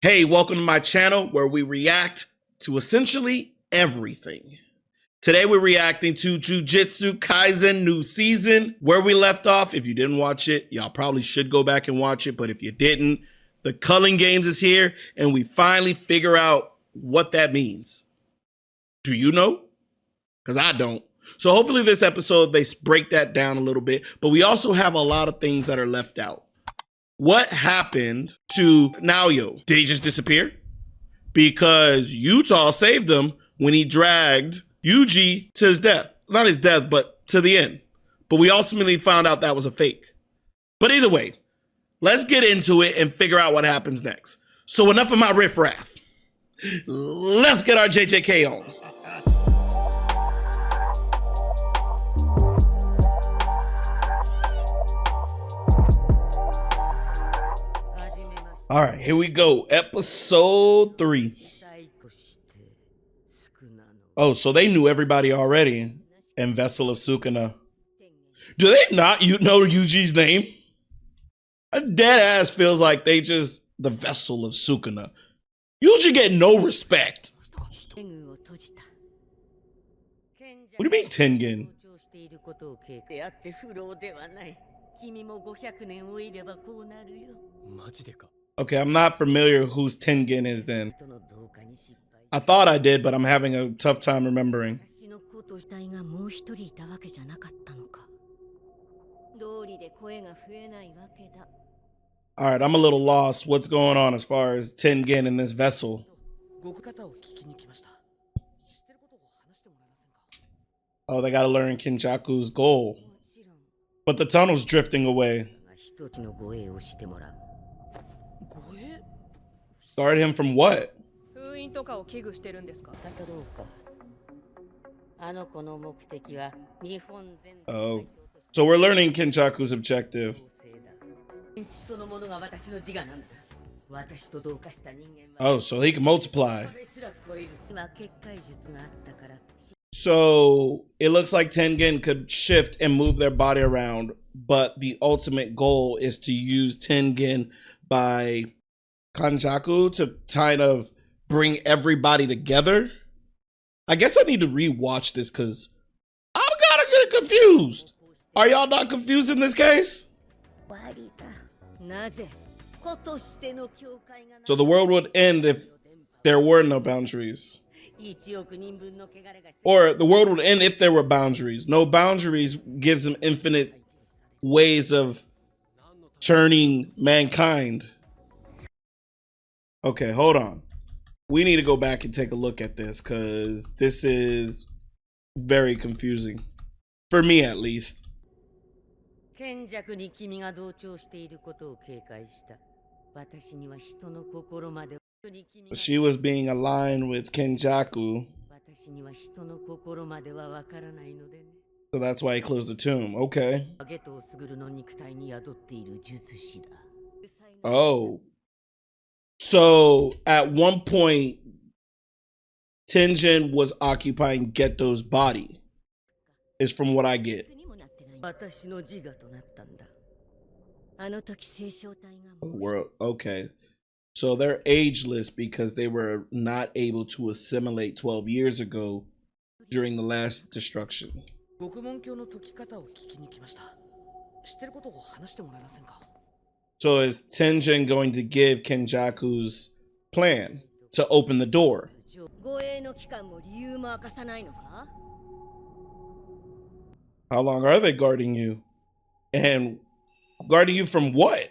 Hey, welcome to my channel where we react to essentially everything. Today we're reacting to Jujutsu Kaisen new season. Where we left off, if you didn't watch it, y'all probably should go back and watch it, but if you didn't, the Culling Games is here and we finally figure out what that means. Do you know? Because I don't. So hopefully this episode, they break that down a little bit, but we also have a lot of things that are left out. What happened to Naoyo? Did he just disappear? Because Yuta saved him when he dragged Yuji to his death. Not his death, but to the end. But we ultimately found out that was a fake. But either way, let's get into it and figure out what happens next. So enough of my riffraff. Let's get our JJK on. All right, here we go. Episode 3. Oh, so they knew everybody already in Vessel of Sukuna. Do they not know Yuji's name? A dead ass feels like they just the Vessel of Sukuna. Yuji get no respect. What do you mean Tengen? Okay, I'm not familiar whose Tengen is then. I thought I did, but I'm having a tough time remembering. Alright, I'm a little lost. What's going on as far as Tengen in this vessel? Oh, they gotta learn Kinjaku's goal. But the tunnel's drifting away. Guard him from what? Oh, so we're learning Kinjaku's objective. Oh, so he can multiply. So it looks like Tengen could shift and move their body around, but the ultimate goal is to use Tengen by Kanjaku to kind of bring everybody together. I guess I need to rewatch this because I'm kind of getting confused. Are y'all not confused in this case? So the world would end if there were no boundaries. Or the world would end if there were boundaries. No boundaries gives them infinite ways of turning mankind. Okay, hold on. We need to go back and take a look at this because this is very confusing. For me, at least. She was being aligned with Kenjaku. So that's why he closed the tomb. Okay. Oh. So at one point, Tengen was occupying Geto's body, is from what I get. World, okay. So they're ageless because they were not able to assimilate 12 years ago during the last destruction. So is Tengen going to give Kenjaku's plan to open the door? How long are they guarding you? And guarding you from what?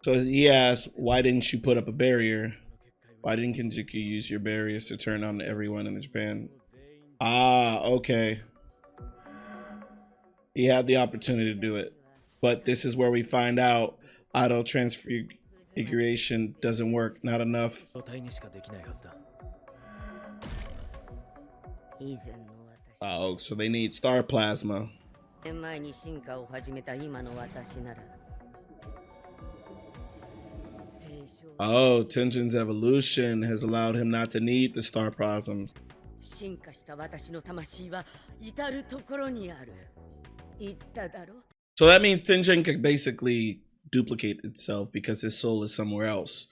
So he asked, why didn't you put up a barrier? Why didn't Kenjaku use your barriers to turn on everyone in Japan? Ah, okay. He had the opportunity to do it. But this is where we find out auto transfiguration doesn't work. Not enough. Oh, so they need star plasma. Oh, Tengen's evolution has allowed him not to need the star plasma. 言っただろ So that means Tengen can basically duplicate itself because his soul is somewhere else.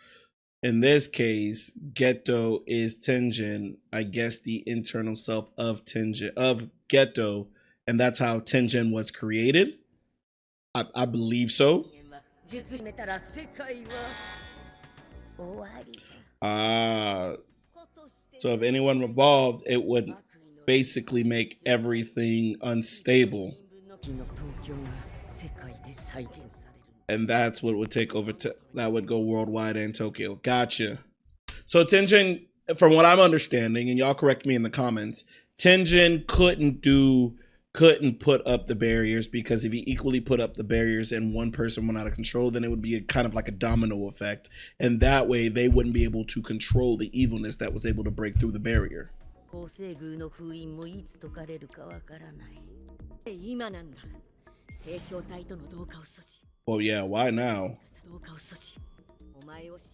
In this case, Geto is Tengen, I guess the internal self of Geto, and that's how Tengen was created. I believe so. So if anyone evolved, it would basically make everything unstable. And that's what would take over, that would go worldwide and Tokyo. Gotcha. So Tengen, from what I'm understanding, and y'all correct me in the comments, Tengen couldn't put up the barriers, because if he equally put up the barriers and one person went out of control, then it would be kind of like a domino effect. And that way they wouldn't be able to control the evilness that was able to break through the barrier. Well, yeah, why now?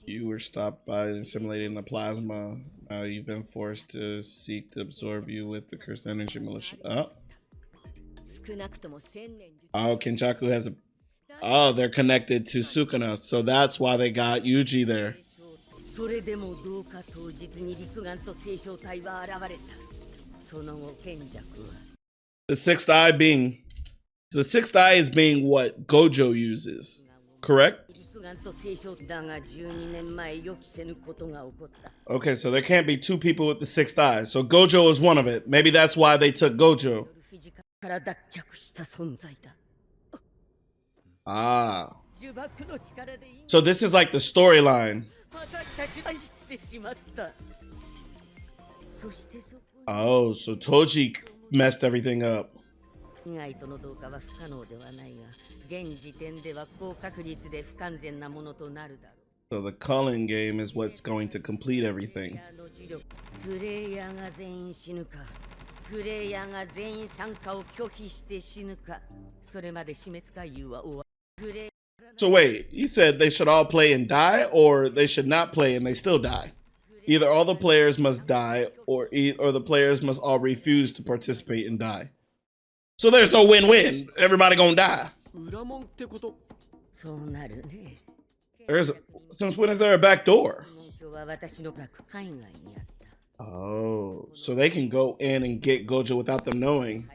You were stopped by assimilating the plasma. Now you've been forced to seek to absorb you with the cursed energy militia. Oh, Kenjaku has a... Oh, they're connected to Sukuna, so that's why they got Yuji there. The sixth eye being... The sixth eye is being what Gojo uses, correct? Okay, so there can't be two people with the sixth eye. So Gojo is one of it. Maybe that's why they took Gojo. Ah. So this is like the storyline. Oh, so Toji messed everything up. So the Culling Game is what's going to complete everything. So wait, you said they should all play and die, or they should not play and they still die? Either all the players must die, or the players must all refuse to participate and die. So there's no win-win. Everybody gonna die. Since when is there a back door? Oh, so they can go in and get Gojo without them knowing.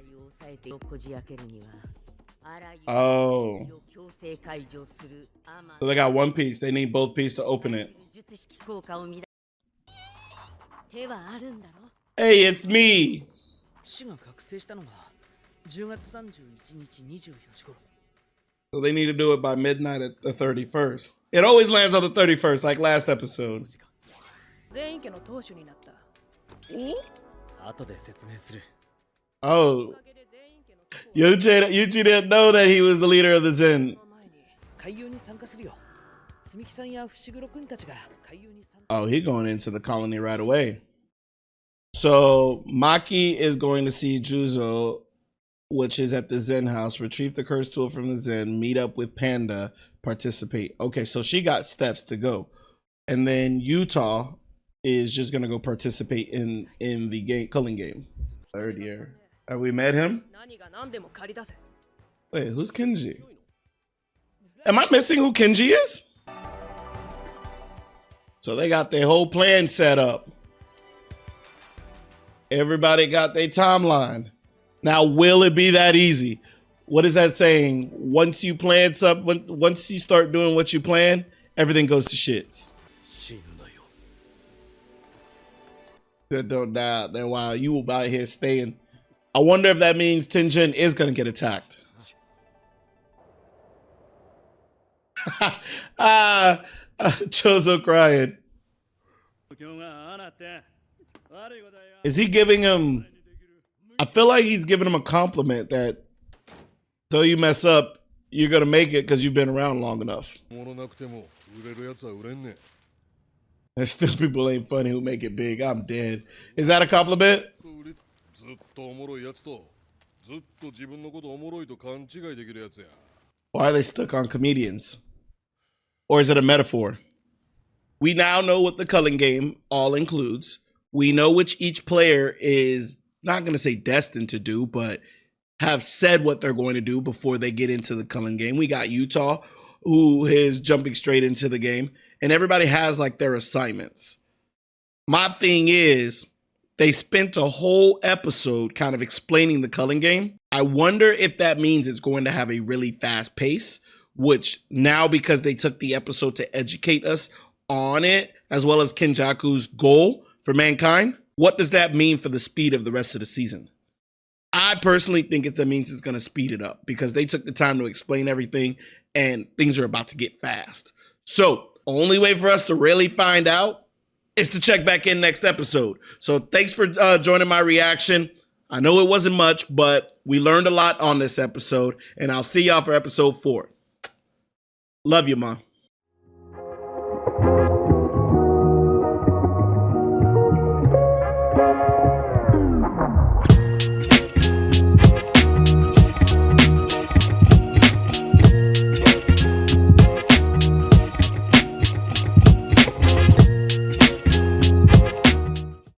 Oh. So they got one piece. They need both pieces to open it. Hey, it's me. So they need to do it by midnight at the 31st. It always lands on the 31st, like last episode. Oh. Yuji didn't know that he was the leader of the Zen. Oh, he going into the colony right away. So Maki is going to see Juzo, which is at the Zen house, retrieve the curse tool from the Zen, meet up with Panda, participate. Okay, so she got steps to go. And then Utah is just going to go participate in the Culling Game. Third year. Have we met him? Wait, who's Kenji? Am I missing who Kenji is? So they got their whole plan set up. Everybody got their timeline. Now, will it be that easy? What is that saying? Once you plan something, once you start doing what you plan, everything goes to shits. Don't die. Then while you will be out here staying. I wonder if that means Tengen is going to get attacked. Choso crying. Is he giving him... I feel like he's giving him a compliment that though you mess up, you're going to make it because you've been around long enough. There's still people ain't funny who make it big. I'm dead. Is that a compliment? Why are they stuck on comedians? Or is it a metaphor? We now know what the Culling Game all includes. We know which each player is not going to say destined to do, but have said what they're going to do before they get into the Culling Game. We got Utah, who is jumping straight into the game, and everybody has like their assignments. My thing is, they spent a whole episode kind of explaining the Culling Game. I wonder if that means it's going to have a really fast pace, which now, because they took the episode to educate us on it, as well as Kenjaku's goal for mankind, what does that mean for the speed of the rest of the season? I personally think that means it's going to speed it up because they took the time to explain everything and things are about to get fast. So, only way for us to really find out is to check back in next episode. So, thanks for joining my reaction. I know it wasn't much, but we learned a lot on this episode, and I'll see y'all for episode 4. Love you, Mom.